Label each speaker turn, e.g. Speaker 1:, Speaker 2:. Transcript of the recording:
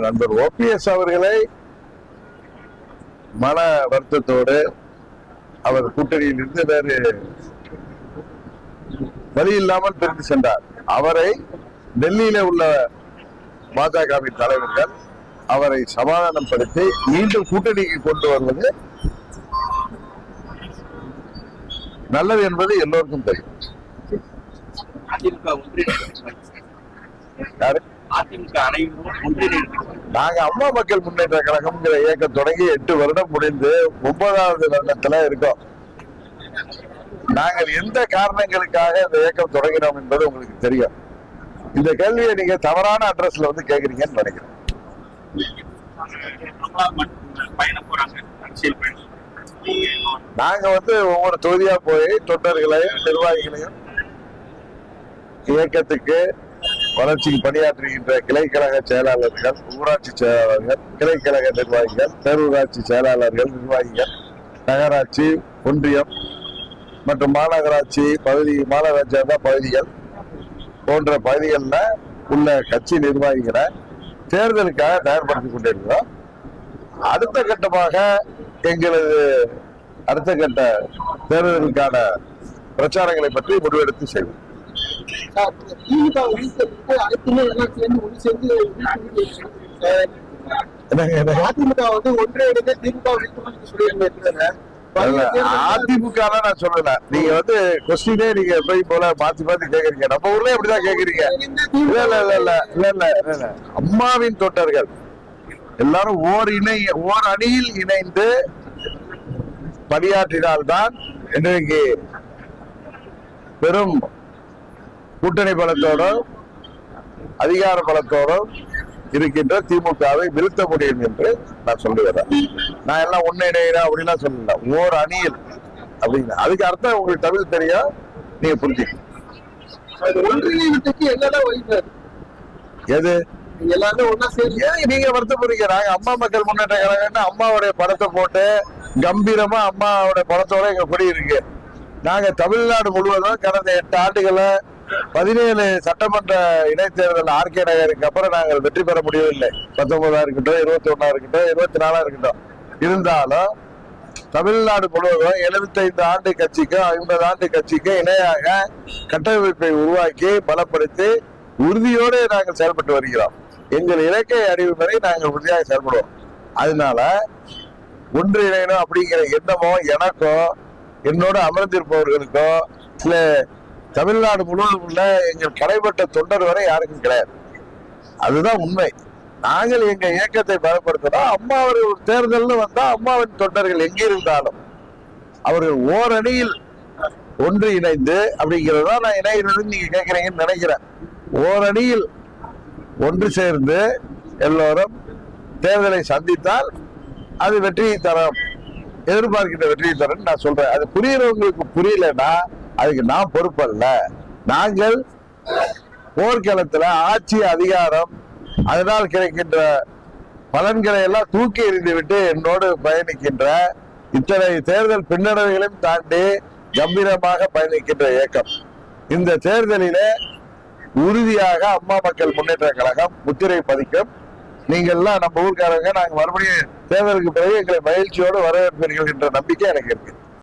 Speaker 1: நண்பர் ஓபிஎஸ் அவர்களை மன வருத்தத்தோடு அவர் கூட்டணியில் இருந்து வேறு வழி இல்லாமல் பிரிந்து சென்றார். அவரை டெல்லியில உள்ள பாஜகவின் தலைவர்கள் அவரை சமாதானப்படுத்தி மீண்டும் கூட்டணிக்கு கொண்டு வருவது நல்லது என்பது எல்லோருக்கும் தெரியும். நாங்க அம்மா மக்கள் முன்னேற்ற கழகம்ங்கிற இயக்கம் தொடங்கி 8 வருடம் முடிந்து 9வது வருடத்துல இருக்கோம். நாங்கள் எந்த காரணங்களுக்காக இந்த இயக்கம் தொடங்கினோம் என்பது உங்களுக்கு தெரியும். இந்த கேள்வியை நீங்க தவறான அட்ரஸ்ல வந்து கேக்குறீங்கன்னு நினைக்கிறேன். நாங்க வந்து ஒவ்வொரு தொகுதியா போய் தொண்டர்களையும் நிர்வாகிகளையும் இயக்கத்துக்கு வளர்ச்சிக்கு பணியாற்றுகின்ற கிளைக்கழக செயலாளர்கள், ஊராட்சி செயலாளர்கள், கிளைக்கழக நிர்வாகிகள், பேரூராட்சி செயலாளர்கள், நிர்வாகிகள், நகராட்சி, ஒன்றியம் மற்றும் மாநகராட்சி பகுதிகள் போன்ற பகுதிகளில் உள்ள கட்சி நிர்வாகிகளை தேர்தலுக்காக தயார்படுத்திக் கொண்டிருக்கிறோம். அடுத்த கட்டமாக எங்களது அடுத்த கட்ட தேர்தலுக்கான பிரச்சாரங்களை பற்றி முடிவெடுத்து செய்வோம். அதிமுக நான் சொல்லல. நீங்க வந்து கொஸ்டினே நீங்க போய் போல மாத்தி மாத்தி கேக்குறீங்க. நம்ம ஊர்ல எப்படிதான் கேக்குறீங்க? இல்ல அம்மாவின் தொண்டர்கள் எல்லாரும் ஓர் அணியில் இணைந்து பணியாற்றினால்தான் இன்றைக்கு பெரும் கூட்டணி பலத்தோடும் அதிகார பலத்தோடும் இருக்கின்ற திமுகவை வீழ்த்த முடியும் என்று நான் சொல்லுகிறேன். நான் எல்லாம் ஒன்னு இணைகிறேன் அப்படின்லாம் சொல்லல. ஓர் அணியில் அப்படின்னு அதுக்கு அர்த்தம் உங்களுக்கு தமிழ் தெரியும், நீங்க புரிஞ்சுக்கணும். எது நீங்க வருத்தப்படுறீங்க? நாங்க அம்மா மக்கள் முன்னேற்ற கழகம் அம்மாவுடைய படத்தை போட்டு கம்பீரமா அம்மாவுடைய படத்தோட எங்க கொடி இருக்கு. நாங்க தமிழ்நாடு முழுவதும் கடந்த 8 ஆண்டுகளை 17 சட்டமன்ற இடைத்தேர்தல் ஆர்கே நகருக்கு அப்புறம் நாங்கள் வெற்றி பெற முடியவில்லை. 19 இருக்கட்டும், 21 இருக்கட்டும், 24 இருக்கட்டும். இருந்தாலும் தமிழ்நாடு முழுவதும் 75 ஆண்டு கட்சிக்கும் 50 ஆண்டு கட்சிக்கும் இணையாக கட்டமைப்பை உருவாக்கி பலப்படுத்தி உறுதியோடு நாங்கள் செயல்பட்டு வருகிறோம். எங்கள் இலக்கை அறிவு வரை நாங்கள் உறுதியாக செயல்படுவோம். அதனால ஒன்று இணையணும் அப்படிங்கிற எண்ணமோ எனக்கோ என்னோட அமர்ந்திருப்பவர்களுக்கோ இல்ல தமிழ்நாடு முழுவதும் உள்ள எங்கள் கடைப்பட்ட தொண்டர் வரை யாருக்கும் கிடையாது. அதுதான் உண்மை. நாங்கள் எங்க இயக்கத்தை பலப்படுத்தினோம். அம்மா ஒரு தேர்தல்னு வந்தா அம்மாவின் தொண்டர்கள் எங்கிருந்தாலும் அவர்கள் ஓரணியில் ஒன்று இணைந்து அப்படிங்கிறதா நான் இணைகிறது நீங்க கேட்கறீங்கன்னு நினைக்கிறேன். ஓரணியில் ஒன்று சேர்ந்து எல்லோரும் தேர்தலை சந்தித்தால் அது வெற்றியை தரும், எதிர்பார்க்கின்ற வெற்றியை தரும் நான் சொல்றேன். அது புரியுறவங்களுக்கு புரியலன்னா அதுக்கு நான் பொறுப்பல்ல. நாங்கள் போர்க்களத்துல ஆட்சி அதிகாரம் அதனால் கிடைக்கின்ற பலன்களை எல்லாம் தூக்கி எறிந்து விட்டு என்னோடு பயணிக்கின்ற இத்தனை தேர்தல் பின்னடைவுகளையும் தாண்டி கம்பீரமாக பயணிக்கின்ற இயக்கம். இந்த தேர்தலிலே உறுதியாக அம்மா மக்கள் முன்னேற்ற கழகம் முத்திரை பதிக்கும். நீங்கள் எல்லாம் நம்ம ஊர்க்காரங்க நாங்க மறுபடியும் தேர்தலுக்கு பிறகு எங்களை மகிழ்ச்சியோடு வரவேற்பீர்கள் என்ற நம்பிக்கை எனக்கு இருக்கு.